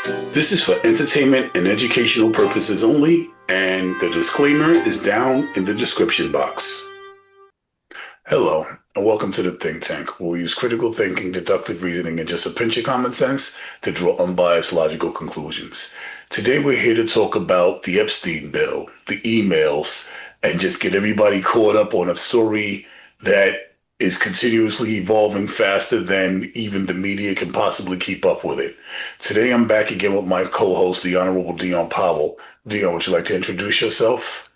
This is for entertainment and educational purposes only, and the disclaimer is down in the description box. Hello, and welcome to the Think Tank, where we use critical thinking, deductive reasoning, and just a pinch of common sense to draw unbiased logical conclusions. Today, we're here to talk about the Epstein bill, the emails, and just get everybody caught up on a story that is continuously evolving faster than even the media can possibly keep up with it. Today, I'm back again with my co-host, the Honorable Dion Powell. Dion, would you like to introduce yourself?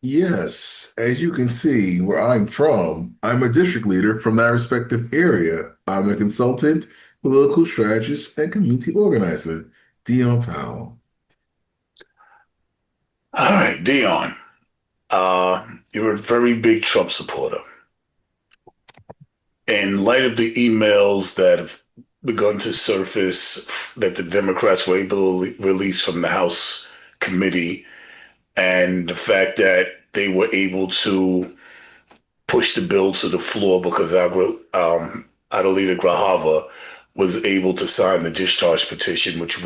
Yes, as you can see, where I'm from, I'm a district leader from that respective area. I'm a consultant, political strategist, and community organizer, Dion Powell. All right, Dion. You're a very big Trump supporter. In light of the emails that have begun to surface that the Democrats were able to release from the House committee, and the fact that they were able to push the bill to the floor because Adelita Grahava was able to sign the discharge petition, which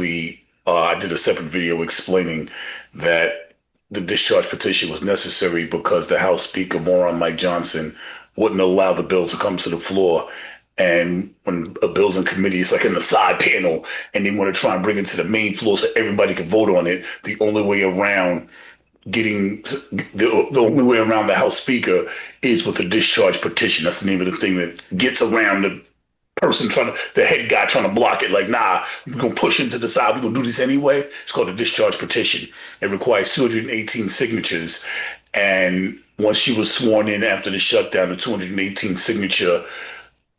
I did a separate video explaining that the discharge petition was necessary because the House Speaker, Moron Mike Johnson, wouldn't allow the bill to come to the floor. And when a bill's in committee, it's like in the side panel, and they want to try and bring it to the main floor so everybody can vote on it. The only way around the only way around the House Speaker is with a discharge petition. That's the name of the thing that gets around the head guy trying to block it. Like, nah, we're gonna push him to the side. We're gonna do this anyway. It's called a discharge petition. It requires 218 signatures, and once she was sworn in after the shutdown, the 218 signature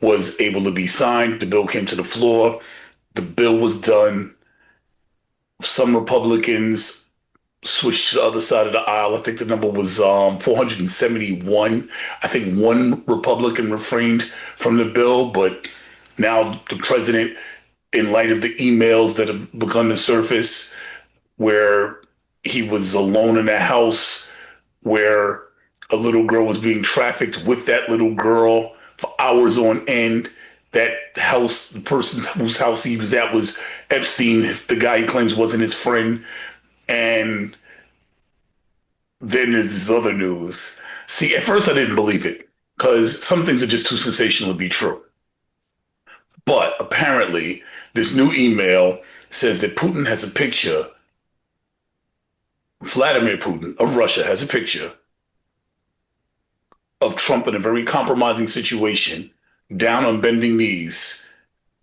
was able to be signed. The bill came to the floor. The bill was done. Some Republicans switched to the other side of the aisle. I think the number was 471. I think one Republican refrained from the bill, but now the president, in light of the emails that have begun to surface, where he was alone in a house where a little girl was being trafficked with that little girl for hours on end. That house, the person whose house he was at was Epstein, the guy he claims wasn't his friend. And then there's this other news. See, at first I didn't believe it because some things are just too sensational to be true. But apparently, this new email says that Putin has a picture, Vladimir Putin of Russia has a picture of Trump in a very compromising situation, down on bending knees,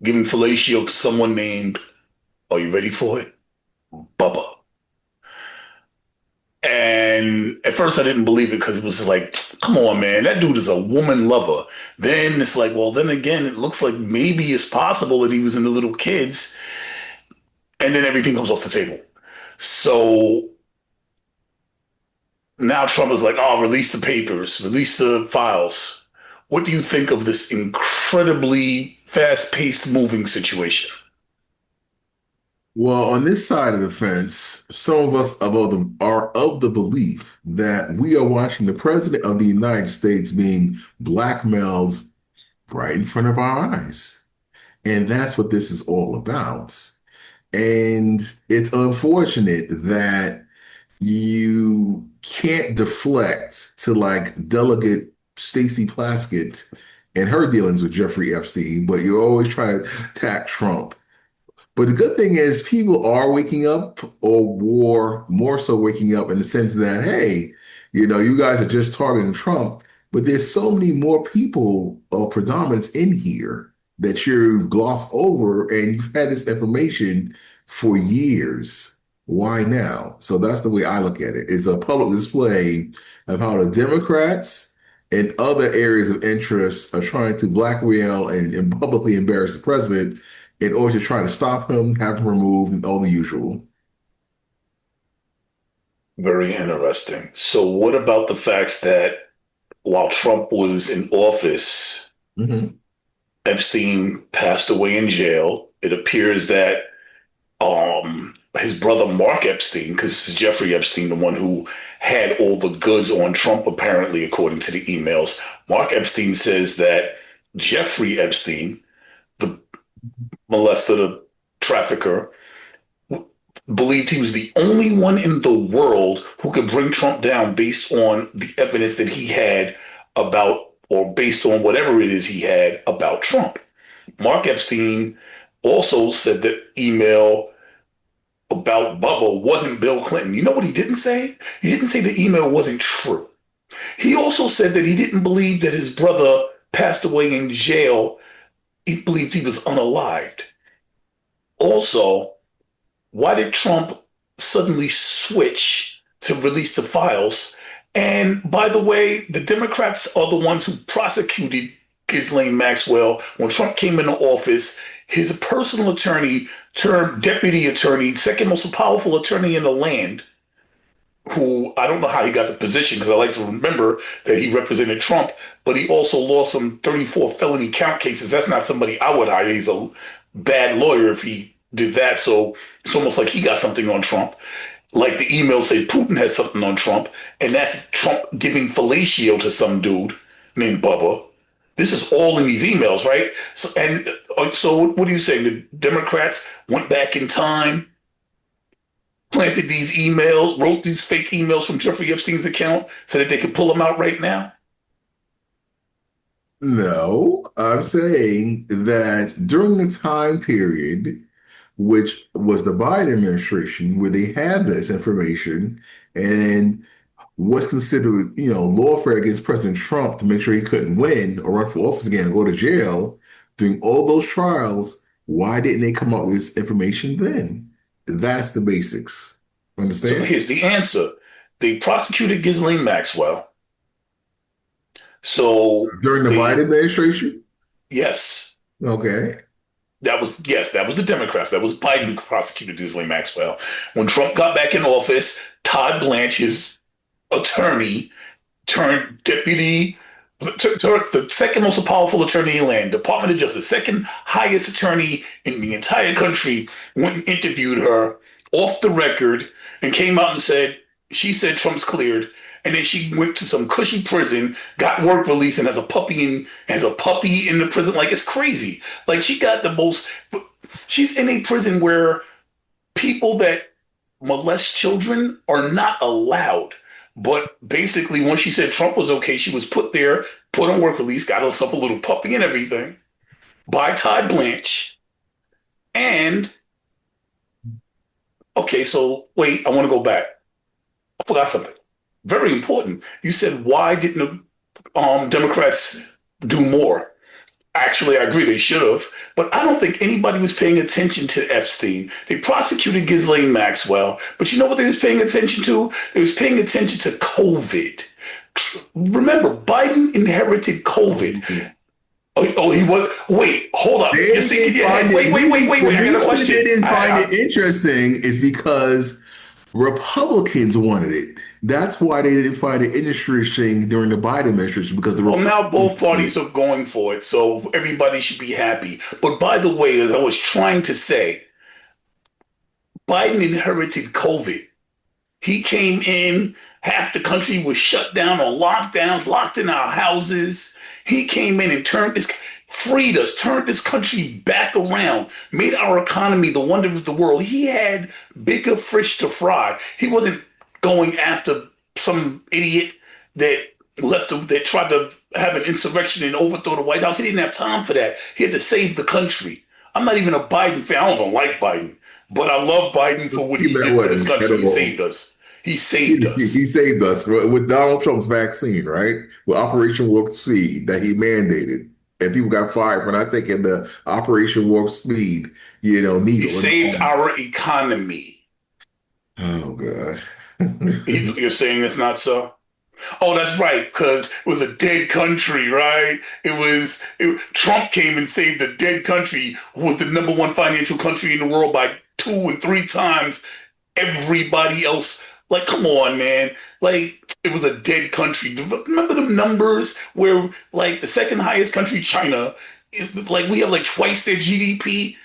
giving fellatio to someone named, are you ready for it? Bubba. And at first I didn't believe it because it was like, come on, man, that dude is a woman lover. Then it's like, well, then again, it looks like maybe it's possible that he was into little kids. And then everything comes off the table. So now Trump is like, oh, release the papers, release the files. What do you think of this incredibly fast-paced moving situation? Well, on this side of the fence, some of us are of the belief that we are watching the president of the United States being blackmailed right in front of our eyes. And that's what this is all about. And it's unfortunate that you can't deflect to like Delegate Stacey Plaskett and her dealings with Jeffrey Epstein, but you're always trying to attack Trump. But the good thing is people are waking up, or more so waking up in the sense that, hey, you guys are just targeting Trump, but there's so many more people of predominance in here that you've glossed over, and you've had this information for years. Why now? So that's the way I look at it. It's a public display of how the Democrats and other areas of interest are trying to blackmail and publicly embarrass the president in order to try to stop him, have him removed, and all the usual. Very interesting. So what about the facts that while Trump was in office, Mhm. Epstein passed away in jail? It appears that his brother Mark Epstein, because it's Jeffrey Epstein, the one who had all the goods on Trump, apparently, according to the emails. Mark Epstein says that Jeffrey Epstein, the molester, the trafficker, believed he was the only one in the world who could bring Trump down based on the evidence that he had about, or based on whatever it is he had about Trump. Mark Epstein also said that email about Bubba wasn't Bill Clinton. You know what he didn't say? He didn't say the email wasn't true. He also said that he didn't believe that his brother passed away in jail. He believed he was unalived. Also, why did Trump suddenly switch to release the files? And by the way, the Democrats are the ones who prosecuted Ghislaine Maxwell when Trump came into office. His personal attorney turned deputy attorney, second most powerful attorney in the land, who I don't know how he got the position because I like to remember that he represented Trump, but he also lost some 34 felony count cases. That's not somebody I would hire. He's a bad lawyer if he did that. So it's almost like he got something on Trump. Like the email said Putin has something on Trump, and that's Trump giving fellatio to some dude named Bubba. This is all in these emails, right? So what are you saying? The Democrats went back in time, planted these emails, wrote these fake emails from Jeffrey Epstein's account so that they could pull them out right now? No, I'm saying that during the time period, which was the Biden administration, where they had this information and what's considered, lawfare against President Trump to make sure he couldn't win or run for office again and go to jail, during all those trials, why didn't they come up with this information then? That's the basics. So Understand? here's the answer. They prosecuted Ghislaine Maxwell. So During the Biden administration? yes, Okay. that was the Democrats. That was Biden who prosecuted Ghislaine Maxwell. When Trump got back in office, Todd Blanche, his attorney, turned deputy, the second most powerful attorney in the land, Department of Justice, second highest attorney in the entire country, went and interviewed her off the record and came out and said, she said Trump's cleared. And then she went to some cushy prison, got work release, and has a puppy in the prison. Like, it's crazy. Like, she's in a prison where people that molest children are not allowed. But basically, when she said Trump was okay, she was put there, put on work release, got herself a little puppy and everything by Todd Blanche. And, okay, so wait, I want to go back. I forgot something very important. You said, why didn't the Democrats do more? Actually, I agree they should have, but I don't think anybody was paying attention to Epstein. They prosecuted Ghislaine Maxwell, but you know what they was paying attention to? They was paying attention to COVID. Remember, Biden inherited COVID. He was. Wait, hold up. You're sinking your head. Wait. I got a question. They didn't find it interesting is because Republicans wanted it. That's why they didn't find it interesting during the Biden administration because the now both parties are going for it, so everybody should be happy. But by the way, as I was trying to say, Biden inherited COVID. He came in, half the country was shut down on lockdowns, locked in our houses. He came in and freed us, turned this country back around, made our economy the wonder of the world. He had bigger fish to fry. He wasn't going after some idiot that tried to have an insurrection and overthrow the White House. He didn't have time for that. He had to save the country. I'm not even a Biden fan. I don't like Biden, but I love Biden for what he did for this country. He saved us. He saved us. He saved us with Donald Trump's vaccine, right? With Operation Warp Speed that he mandated. And people got fired for not taking the Operation Warp Speed, needle. He saved our economy. Oh, God. You're saying it's not so? Oh, that's right, because it was a dead country, right? Trump came and saved a dead country who was the number one financial country in the world by 2 and 3 times everybody else. Like, come on, man. Like, it was a dead country. Remember the numbers where, like, the second highest country, China, we have like twice their GDP?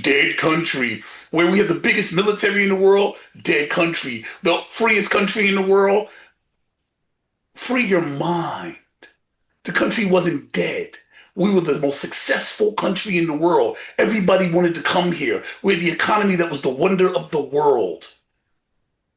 Dead country. Where we have the biggest military in the world? Dead country. The freest country in the world? Free your mind. The country wasn't dead. We were the most successful country in the world. Everybody wanted to come here. We're the economy that was the wonder of the world.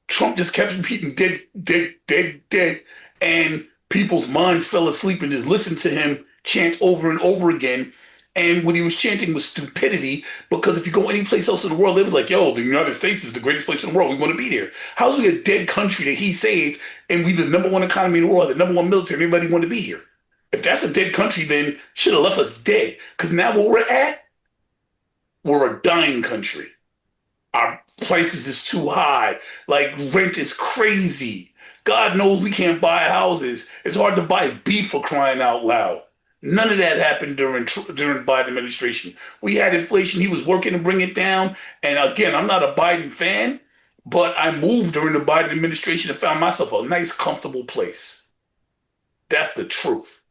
Trump just kept repeating dead, dead, dead, dead. And people's minds fell asleep and just listened to him chant over and over again. And what he was chanting was stupidity, because if you go any place else in the world, they'd be like, yo, the United States is the greatest place in the world. We want to be there. How's we a dead country that he saved and we the number one economy in the world, the number one military, and everybody want to be here? If that's a dead country, then should have left us dead. Because now where we're at, we're a dying country. Our prices is too high. Like rent is crazy. God knows we can't buy houses. It's hard to buy beef, for crying out loud. None of that happened during Biden administration. We had inflation. He was working to bring it down. And again, I'm not a Biden fan, but I moved during the Biden administration and found myself a nice, comfortable place. That's the truth.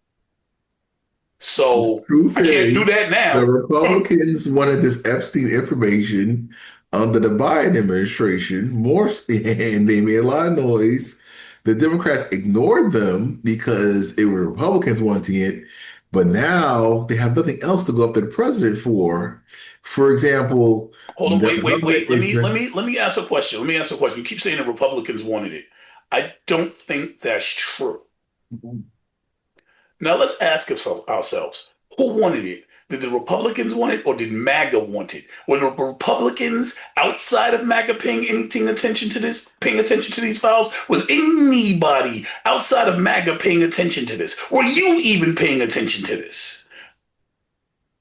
So I can't do that now. The Republicans wanted this Epstein information under the Biden administration more, and they made a lot of noise. The Democrats ignored them because it were Republicans wanting it, but now they have nothing else to go after the president for. For example, hold on, wait. Let me ask a question. You keep saying the Republicans wanted it. I don't think that's true. Now let's ask ourselves, who wanted it? Did the Republicans want it, or did MAGA want it? Were the Republicans outside of MAGA paying attention to these files? Was anybody outside of MAGA paying attention to this? Were you even paying attention to this?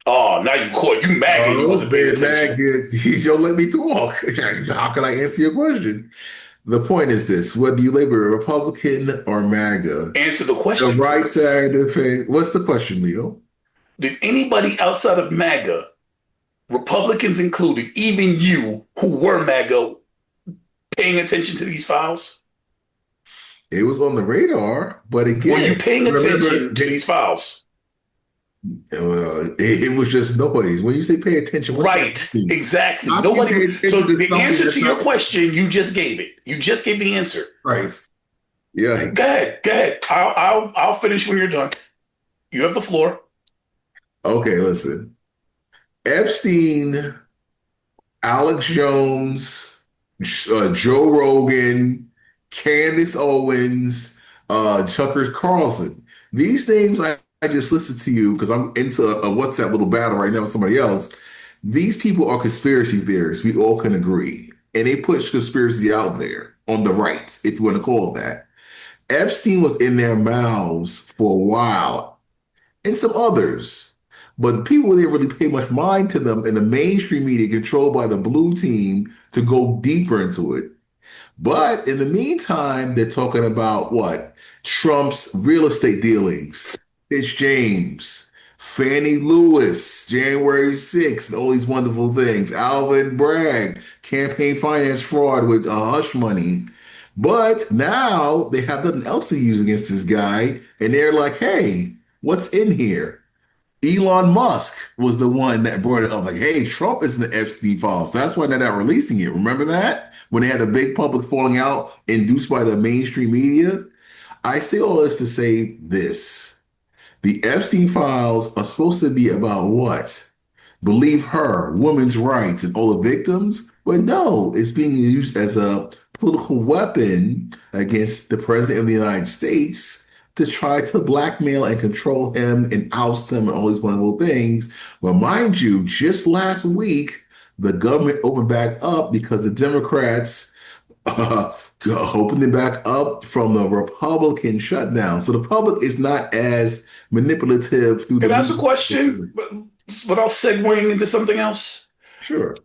Oh, now you caught you MAGA. You wasn't paying attention. MAGA, don't let me talk. How can I answer your question? The point is this: whether you label a Republican or MAGA, answer the question. The right side of the fence. What's the question, Leo? Did anybody outside of MAGA, Republicans included, even you who were MAGA, paying attention to these files? It was on the radar, but again, were you paying attention to these files? It was just noise. When you say pay attention, right? Exactly. Nobody. So the answer to your question, you just gave it. You just gave the answer. Right. Yeah. Go ahead. I'll finish when you're done. You have the floor. Okay, listen. Epstein, Alex Jones, Joe Rogan, Candace Owens, Tucker Carlson. These names I just listened to you because I'm into a WhatsApp little battle right now with somebody else. These people are conspiracy theorists. We all can agree. And they push conspiracy out there on the right, if you want to call it that. Epstein was in their mouths for a while, and some others. But people didn't really pay much mind to them in the mainstream media controlled by the blue team to go deeper into it. But in the meantime, they're talking about what? Trump's real estate dealings, Fitz James, Fannie Lewis, January 6th, and all these wonderful things. Alvin Bragg, campaign finance fraud with hush money. But now they have nothing else to use against this guy. And they're like, hey, what's in here? Elon Musk was the one that brought it up. Like, hey, Trump is in the Epstein files. So that's why they're not releasing it. Remember that? When they had a big public falling out induced by the mainstream media? I say all this to say this. The Epstein files are supposed to be about what? Believe her, women's rights, and all the victims? But no, it's being used as a political weapon against the president of the United States to try to blackmail and control him and oust him and all these wonderful things. But mind you, just last week, the government opened back up because the Democrats opened it back up from the Republican shutdown. So the public is not as manipulative through the— Can I ask a question without segueing into something else? Sure.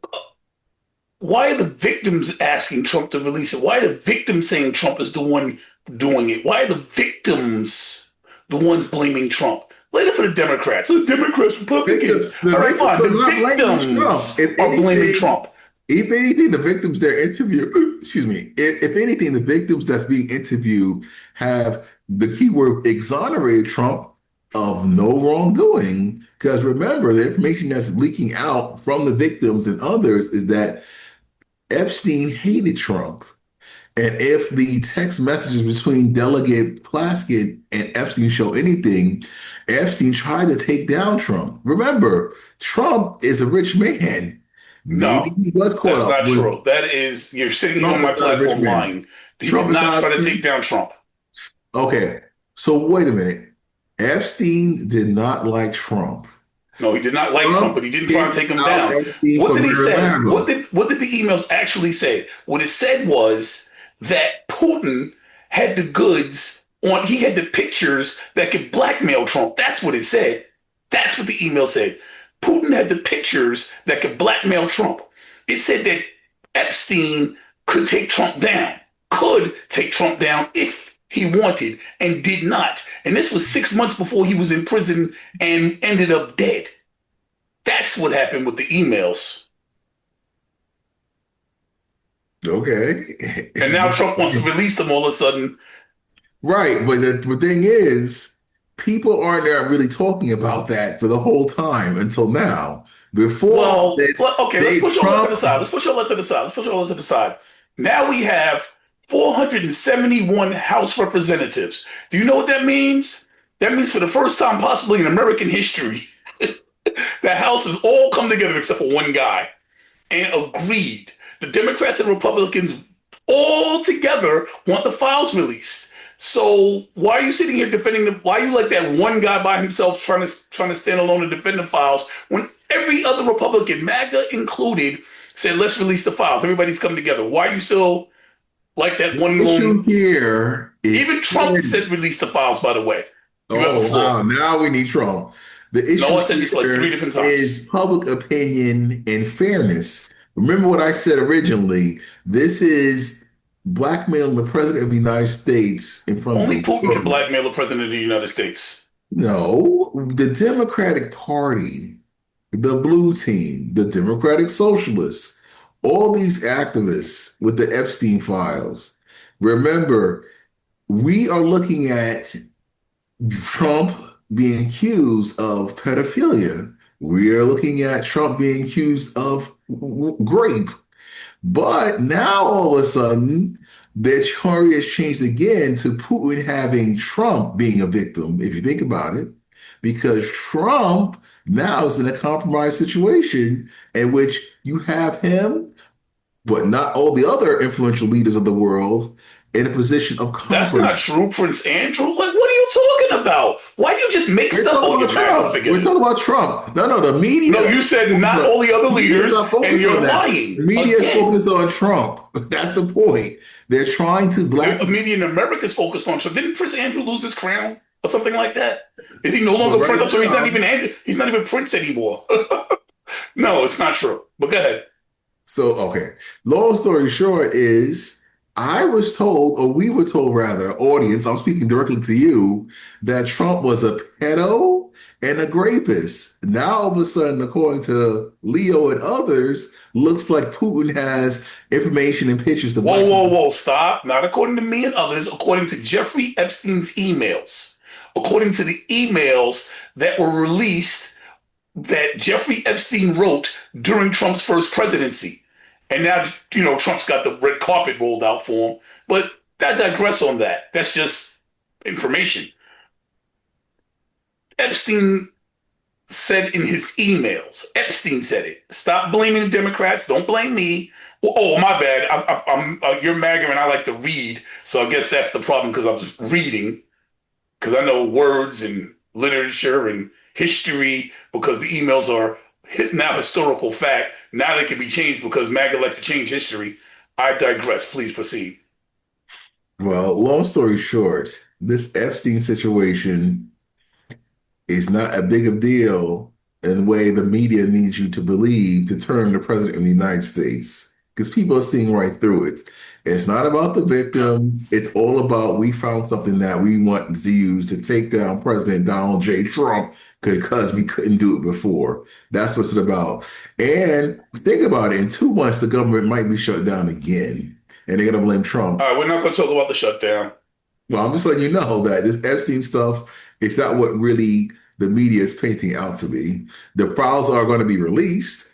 Why are the victims asking Trump to release it? Why are the victims saying Trump is the one doing it? Why are the victims the ones blaming Trump? Later for the Democrats. The Democrats, Republicans. All right, fine. The victims are blaming Trump. If anything, the victims they're interviewed, excuse me, if anything, the victims that's being interviewed have the keyword exonerated Trump of no wrongdoing. Because remember, the information that's leaking out from the victims and others is that Epstein hated Trump. And if the text messages between Delegate Plaskett and Epstein show anything, Epstein tried to take down Trump. Remember, Trump is a rich man. Maybe No, he was caught that's up not with true. That is, you're sitting here on Trump my is not a rich platform man. lying. He did Trump is not not try to a take down Trump. okay. So wait a minute. Epstein did not like Trump. No, he did not like Trump, Trump but he didn't try to kicked take him out down. Epstein What from did he say? Mar-a-Lago. What did the emails actually say? What it said was that Putin had the goods on. He had the pictures that could blackmail Trump. That's what it said. That's what the email said. Putin had the pictures that could blackmail Trump. It said that Epstein could take Trump down. Could take Trump down if he wanted and did not. And this was 6 months before he was in prison and ended up dead. That's what happened with the emails. Okay. And now Trump wants to release them all of a sudden. Right, but the thing is, people aren't really talking about that for the whole time until now. Before this, Okay, let's they push all that to the Trump. side. Let's push all that to the side. Let's push all that to the side. Now we have 471 House representatives. Do you know what that means? That means for the first time possibly in American history, the House has all come together except for one guy and agreed. The Democrats and Republicans all together want the files released. So why are you sitting here defending them? Why are you like that one guy by himself trying to stand alone and defend the files when every other Republican, MAGA included, said let's release the files? Everybody's come together. Why are you still like that one The lone? issue here is Even Trump said release the files. By the way, you have the oh floor. wow, now we need Trump. The issue No, I said this like here 3 different times. is public opinion and fairness. Remember what I said originally. This is blackmailing the president of the United States in front Only of the Putin can world. blackmail the president of the United States. No, the Democratic Party, the blue team, the Democratic Socialists, all these activists with the Epstein files. Remember, we are looking at Trump being accused of pedophilia. We are looking at Trump being accused of rape. But now all of a sudden, the story has changed again to Putin having Trump being a victim, if you think about it, because Trump now is in a compromised situation in which you have him, but not all the other influential leaders of the world in a position of That's compromise. not true, Prince Andrew. Like, what are you talking about? Why do you just make We're stuff talking on your about MAGA Trump. figure? We're talking about Trump. No, the media. No, you said not all the other leaders, and you're lying. The media is Again. focused on Trump. That's the point. They're trying to The media in America is focused on Trump. Didn't Prince Andrew lose his crown or something like that? Is he no longer Well, right Prince? So he's not now- even Andrew. He's not even Prince anymore. No, it's not true. But go ahead. So, okay. Long story short is I was told, or we were told rather, audience, I'm speaking directly to you, that Trump was a pedo and a rapist. Now, all of a sudden, according to Leo and others, looks like Putin has information and pictures to Whoa, whoa, whoa! Stop! Not according to me and others. According to Jeffrey Epstein's emails. According to the emails that were released that Jeffrey Epstein wrote during Trump's first presidency. And now, Trump's got the red carpet rolled out for him. But I digress on that. That's just information. Epstein said in his emails, Epstein said it. Stop blaming the Democrats. Don't blame me. Oh, my bad. I'm you're MAGA and I like to read. So I guess that's the problem because I was reading. Because I know words and literature and history because the emails are now historical fact. Now they can be changed because MAGA likes to change history. I digress. Please proceed. Well, long story short, this Epstein situation is not a big of deal in the way the media needs you to believe to turn the president of the United States. Because people are seeing right through it. It's not about the victims. It's all about we found something that we want to use to take down President Donald J. Trump because we couldn't do it before. That's what it's about. And think about it. In 2 months, the government might be shut down again. And they're going to blame Trump. All right, we're not going to talk about the shutdown. Well, I'm just letting you know that this Epstein stuff, it's not what really the media is painting out to be. The files are going to be released.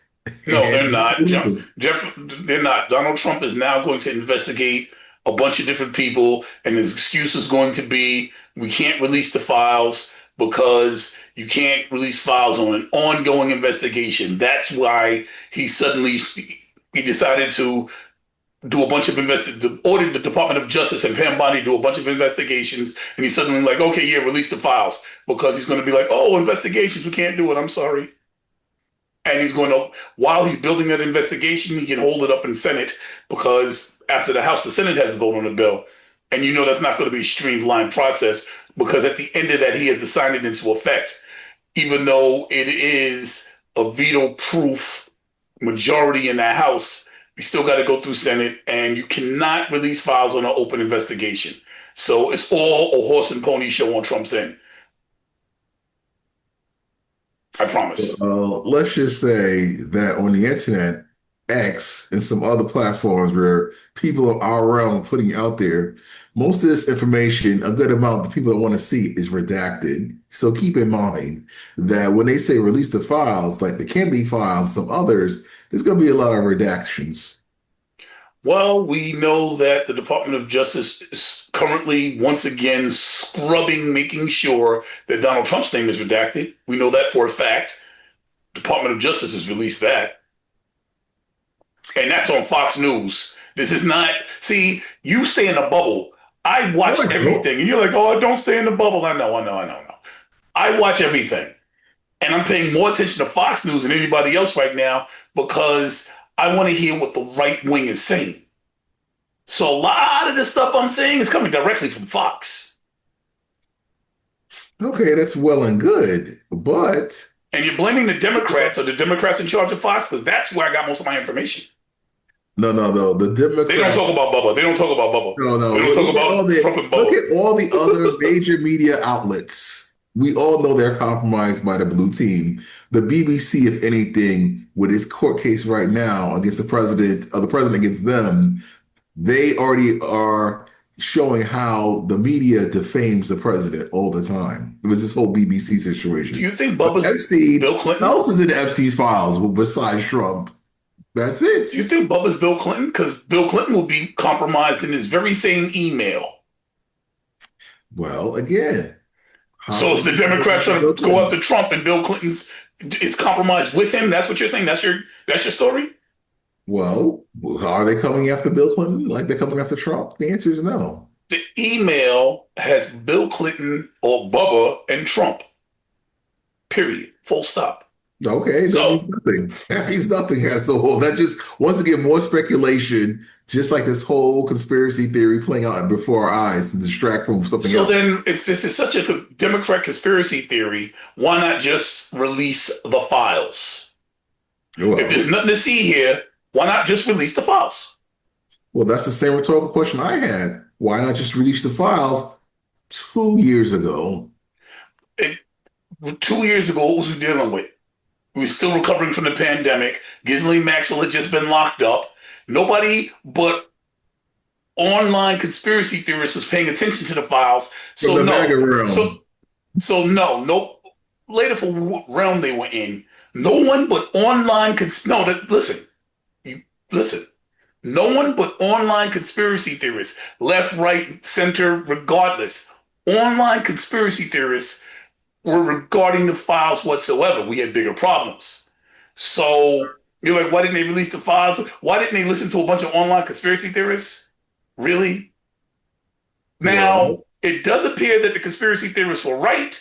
No, they're not. They're not. Donald Trump is now going to investigate a bunch of different people, and his excuse is going to be, we can't release the files because you can't release files on an ongoing investigation. That's why he decided to do a bunch of ordered the Department of Justice and Pam Bondi do a bunch of investigations, and he's suddenly like, okay, yeah, release the files, because he's going to be like, oh, investigations, we can't do it, I'm sorry. And he's going to, while he's building that investigation, he can hold it up in Senate, because after the House, the Senate has to vote on the bill. And you know that's not going to be a streamlined process, because at the end of that, he has to sign it into effect. Even though it is a veto-proof majority in the House, you still got to go through Senate, and you cannot release files on an open investigation. So it's all a horse and pony show on Trump's end. I promise. Let's just say that on the internet, X, and some other platforms where people of our realm putting out there, most of this information, a good amount of the people that want to see it is redacted. So keep in mind that when they say release the files, like the Kennedy files, some others, there's going to be a lot of redactions. Well, we know that the Department of Justice is currently once again scrubbing, making sure that Donald Trump's name is redacted. We know that for a fact. Department of Justice has released that. And that's on Fox News. This is not, see, you stay in a bubble. I watch everything. And you're like, oh, don't stay in the bubble. I know. I watch everything. And I'm paying more attention to Fox News than anybody else right now, because I want to hear what the right wing is saying. So a lot of the stuff I'm saying is coming directly from Fox. Okay, that's well and good, but... And you're blaming the Democrats, or the Democrats in charge of Fox, because that's where I got most of my information. No. The Democrats... They don't talk about Bubba. They don't talk about Bubba. No. They don't talk about Trump and Bubba. Look at all the other major media outlets. We all know they're compromised by the blue team. The BBC, if anything, with his court case right now against the president against them, they already are showing how the media defames the president all the time. It was this whole BBC situation. Do you think Bubba's Epstein, Bill Clinton? Who else is in Epstein's files besides Trump? That's it. Do you think Bubba's Bill Clinton? Because Bill Clinton will be compromised in his very same email. Well, again... So it's the Democrats trying to go after Trump, and Bill Clinton's is compromised with him? That's what you're saying? That's your story? Well, are they coming after Bill Clinton like they're coming after Trump? The answer is no. The email has Bill Clinton or Bubba and Trump. Period. Full stop. Okay, that means nothing. That means nothing at all. That just wants to get more speculation, just like this whole conspiracy theory playing out before our eyes to distract from something else. So then, if this is such a Democrat conspiracy theory, why not just release the files? Well, if there's nothing to see here, why not just release the files? Well, that's the same rhetorical question I had. Why not just release the files 2 years ago? 2 years ago, what was we dealing with? We were still recovering from the pandemic. Ghislaine Maxwell had just been locked up. Nobody but online conspiracy theorists was paying attention to the files. So no. Later for what realm they were in. No one but online listen. No one but online conspiracy theorists, left, right, center, regardless. Online conspiracy theorists were regarding the files whatsoever. We had bigger problems. So you're like, why didn't they release the files? Why didn't they listen to a bunch of online conspiracy theorists? Really? Now, It does appear that the conspiracy theorists were right.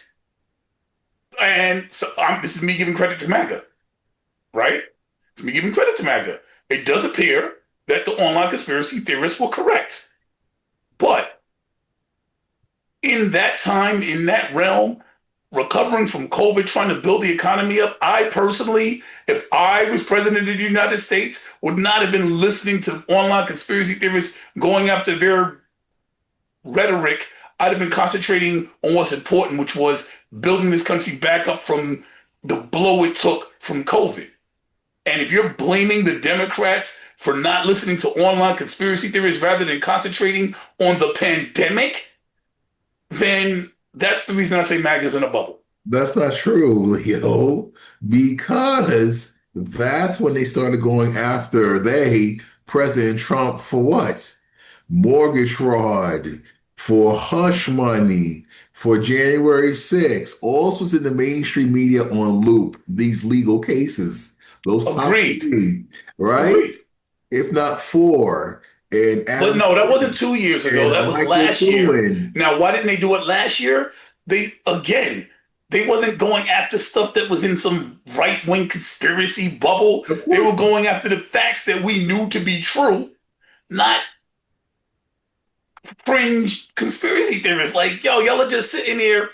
And so this is me giving credit to MAGA, right? It's me giving credit to MAGA. It does appear that the online conspiracy theorists were correct. But in that time, in that realm, recovering from COVID, trying to build the economy up, I personally, if I was president of the United States, would not have been listening to online conspiracy theorists going after their rhetoric. I'd have been concentrating on what's important, which was building this country back up from the blow it took from COVID. And if you're blaming the Democrats for not listening to online conspiracy theories rather than concentrating on the pandemic, then that's the reason I say MAGA's in a bubble. That's not true, Leo, because that's when they started going after President Trump for what? mortgage fraud, for hush money, for January 6th. All was in the mainstream media on loop, these legal cases. Those top Agreed. three, right? Agreed. If not four. And But Adam no, that wasn't 2 years ago. That and was Michael last year. Cohen. Now, why didn't they do it last year? They wasn't going after stuff that was in some right-wing conspiracy bubble. They were going after the facts that we knew to be true, not fringe conspiracy theorists. Like, yo, y'all are just sitting here.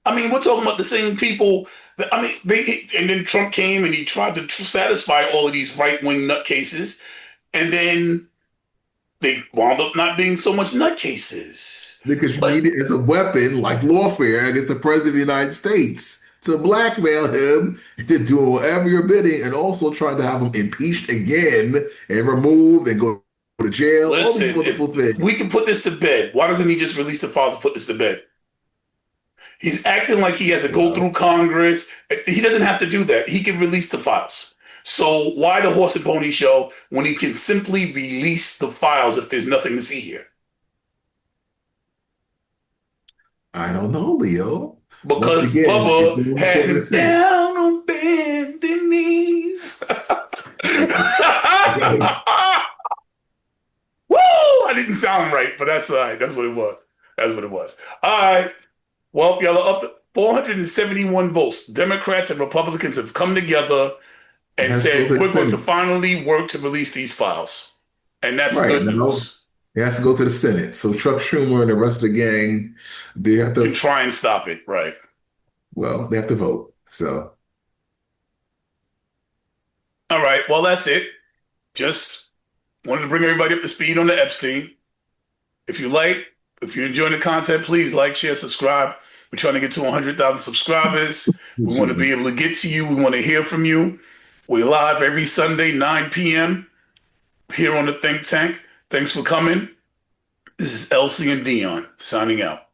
I mean, we're talking about the same people. And then Trump came and he tried to satisfy all of these right-wing nutcases. And then they wound up not being so much nutcases. Because you need it as a weapon, like lawfare, against the president of the United States to blackmail him into doing whatever you're bidding, and also trying to have him impeached again and removed and go to jail. Listen, all these wonderful things. We can put this to bed. Why doesn't he just release the files and put this to bed? He's acting like he has to go through Congress. He doesn't have to do that. He can release the files. So why the horse and pony show when he can simply release the files if there's nothing to see here? I don't know, Leo. Because again, Bubba had him down on bended knees. Woo! I didn't sound right, but that's all right. That's what it was. That's what it was. All right. Well, y'all are up to 471 votes. Democrats and Republicans have come together and said, we're going to finally work to release these files. And that's good news. It has to go to the Senate. So Chuck Schumer and the rest of the gang, they have to try and stop it, right? Well, they have to vote. So, all right. Well, that's it. Just wanted to bring everybody up to speed on the Epstein. If you're enjoying the content, please like, share, subscribe. We're trying to get to 100,000 subscribers. We want to be able to get to you. We want to hear from you. We're live every Sunday, 9 p.m. here on the Think Tank. Thanks for coming. This is Elsie and Dion signing out.